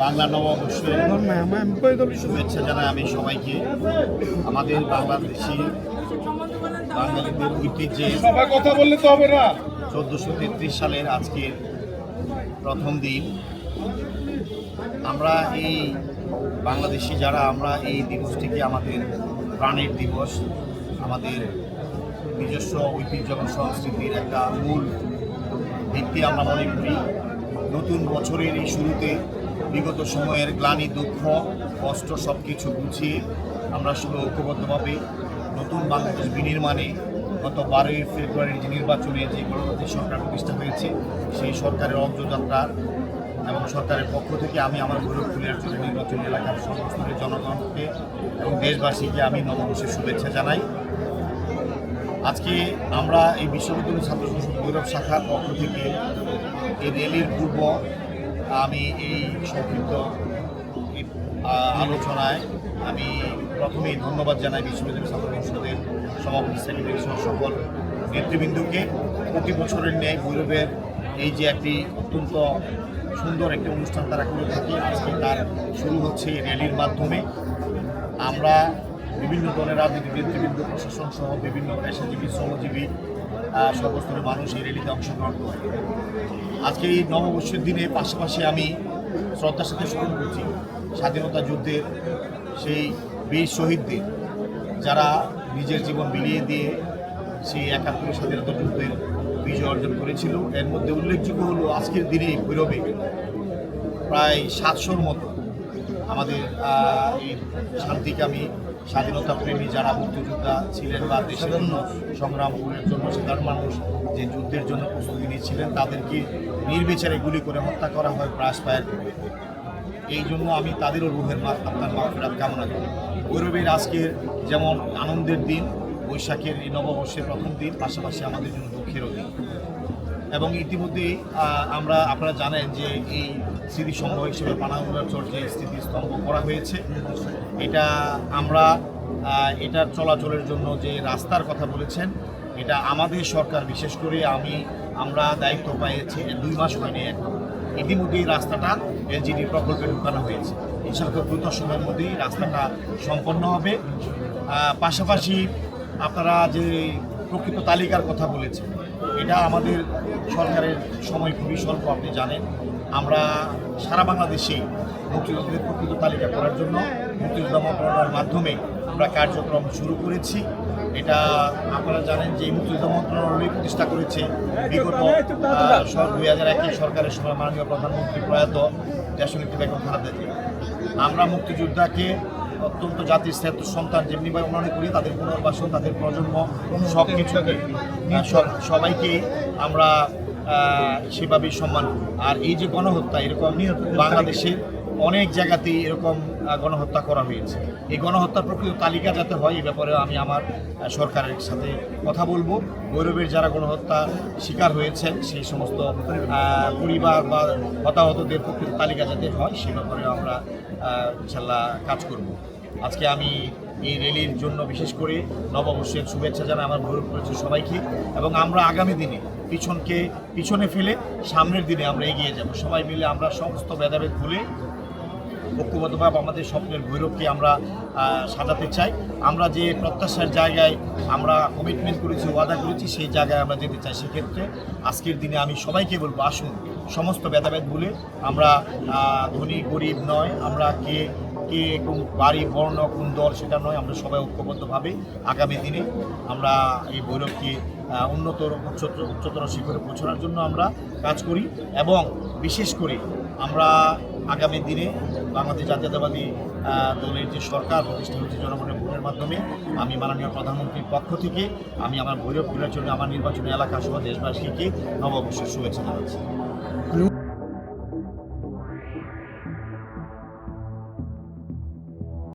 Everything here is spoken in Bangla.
বাংলা নববর্ষের শুভেচ্ছা জানাই আমি সবাইকে। আমাদের বাংলাদেশি বাঙালিদের ঐতিহ্যে কথা বললে তো হবে না। 1433 সালের আজকের প্রথম দিন আমরা এই বাংলাদেশি যারা আমরা এই দিবসটিকে আমাদের প্রাণের দিবস, আমাদের নিজস্ব ঐতিহ্য এবং সংস্কৃতির একটা মূল ভিত্তি আমরা মনে করি। নতুন বছরের এই শুরুতে বিগত সময়ের গ্লানি, দুঃখ, কষ্ট সব কিছু গুছিয়ে আমরা শুধু ঐক্যবদ্ধভাবে নতুন বাংলাদেশ বিনির্মাণে গত 12ই ফেব্রুয়ারির যে নির্বাচনে যে গণতান্ত্রিক সরকার প্রতিষ্ঠা হয়েছে সেই সরকারের অগ্রযাত্রা এবং সরকারের পক্ষ থেকে আমি আমার ভৈরবপুরের অঞ্চলের নির্বাচনী এলাকার সমস্ত জনগণকে এবং দেশবাসীকে আমি নববর্ষের শুভেচ্ছা জানাই। আজকে আমরা এই বিশ্ববিদ্যালয় ছাত্র সংসদ ভৈরব শাখার পক্ষ থেকে এই র্যালির পূর্ব আমি এই সংক্ষিপ্ত আলোচনায় আমি প্রথমেই ধন্যবাদ জানাই বিশ্ববিদ্যালয় ছাত্র সংসদের সভাপতি, সেক্রেটারি সহ সকল নেতৃবৃন্দকে। প্রতি বছরের ন্যায় ভৈরবের এই যে একটি অত্যন্ত সুন্দর একটি অনুষ্ঠান তারা করে থাকে, আজকে তার শুরু হচ্ছে এই র্যালির মাধ্যমে। আমরা বিভিন্ন দলের রাজনীতি নেতৃবৃন্দ, প্রশাসন সহ বিভিন্ন পেশাজীবী, শ্রমজীবী সর্বস্তরের মানুষ এই র্যালিতে অংশগ্রহণ করে। আজকে এই নববর্ষের দিনে পাশাপাশি আমি শ্রদ্ধার সাথে স্মরণ করছি স্বাধীনতা যুদ্ধের সেই বীর শহীদদের, যারা নিজের জীবন বিলিয়ে দিয়ে সেই ৭১ স্বাধীনতা যুদ্ধের বিজয় অর্জন করেছিল। এর মধ্যে উল্লেখযোগ্য হলো আজকের দিনে ভৈরবে প্রায় ৭০০-র মতো আমাদের এই শান্তিকামী, স্বাধীনতা প্রেমী যারা মুক্তিযোদ্ধা ছিলেন বা দেশের জন্য সংগ্রাম করার জন্য সাধারণ মানুষ যে যুদ্ধের জন্য প্রস্তুতি নিয়েছিলেন, তাদেরকে নির্বিচারে গুলি করে হত্যা করা হয় ব্রাশ ফায়ার করে। এই জন্য আমি তাদেরও রুহের আত্মার মাগফিরাত কামনা করি। ভৈরবের আজকের যেমন আনন্দের দিন, বৈশাখের এই নববর্ষের প্রথম দিন, পাশাপাশি আমাদের জন্য দুঃখেরও দিন। এবং ইতিমধ্যেই আপনারা জানেন যে এই স্মৃতিসংগ্রহ হিসেবে পানাগড়ার চর্চে স্মৃতিস্তম্ভ করা হয়েছে। এটা আমরা এটার চলাচলের জন্য যে রাস্তার কথা বলেছেন, এটা আমাদের সরকার, বিশেষ করে আমরা দায়িত্ব পেয়েছি 2 মাস হয়নি এখন। ইতিমধ্যে এই রাস্তাটা এলজিডি প্রকল্পে ঢুকানো হয়েছে। ইনশাআল্লাহ দ্রুত সময়ের মধ্যেই রাস্তাটা সম্পন্ন হবে। পাশাপাশি আপনারা যে প্রকৃত তালিকার কথা বলেছেন, এটা আমাদের সরকারের সময় খুবই স্বল্প, আপনি জানেন। আমরা সারা বাংলাদেশেই মুক্তিযোদ্ধাদের প্রকৃত তালিকা করার জন্য মুক্তিযোদ্ধা মন্ত্রণালয়ের মাধ্যমে আমরা কার্যক্রম শুরু করেছি। এটা আপনারা জানেন যে মুক্তিযোদ্ধা মন্ত্রণালয় প্রতিষ্ঠা করেছে বিগত 2001 সরকারের সময় মাননীয় প্রধানমন্ত্রী প্রয়াত দেশনেত্রী বেগম খালেদা জিয়া। আমরা মুক্তিযোদ্ধাকে অত্যন্ত জাতির শ্রেষ্ঠ সন্তান যেমনিভাবে মনে করি, তাদের পুনর্বাসন, তাদের প্রজন্ম, সব কিছুকে সবাইকেই আমরা সেভাবেই সম্মান করি। আর এই যে গণহত্যা, এরকম বাংলাদেশের অনেক জায়গাতেই এরকম গণহত্যা করা হয়েছে। এই গণহত্যার প্রকৃত তালিকা যাতে হয়, এই ব্যাপারে আমি আমার সরকারের সাথে কথা বলবো। ভৈরবের যারা গণহত্যা শিকার হয়েছেন সেই সমস্ত পরিবার বা হতাহতদের প্রকৃত তালিকা যাতে হয়, সে ব্যাপারে আমরা ইনশাল্লাহ কাজ করব। আজকে আমি এই র্যালির জন্য বিশেষ করে নববর্ষের শুভেচ্ছা জানাই আমার ভৈরবপুরের সবাইকে। এবং আমরা আগামী দিনে পিছনে ফেলে সামনের দিনে আমরা এগিয়ে যাব। সবাই মিলে আমরা সমস্ত ভেদাভেদ ভুলে ঐক্যবদ্ধভাবে আমাদের স্বপ্নের ভৈরবকে আমরা সাজাতে চাই। আমরা যে প্রত্যাশার জায়গায় আমরা কমিটমেন্ট করেছি, ওয়াদা করেছি, সেই জায়গায় আমরা যেতে চাই। সেক্ষেত্রে আজকের দিনে আমি সবাইকে বলবো, আসুন সমস্ত ভেদাভেদ ভুলে আমরা ধনী গরিব নয়, আমরা কে কোন বাড়ি বর্ণ কোন দল সেটা নয়, আমরা সবাই ঐক্যবদ্ধভাবে আগামী দিনে আমরা এই ভৈরবকে উচ্চতর শিখরে পৌঁছানোর জন্য আমরা কাজ করি। এবং বিশেষ করে আমরা আগামী দিনে বাংলাদেশ জাতীয়তাবাদী দলের যে সরকার প্রতিষ্ঠা হচ্ছে জনগণের ভোটের মাধ্যমে, আমি মাননীয় প্রধানমন্ত্রীর পক্ষ থেকে আমি আমার ভৈরব জন্য আমার নির্বাচনী এলাকা সহ দেশবাসীকে নববর্ষের শুভেচ্ছা জানাচ্ছি।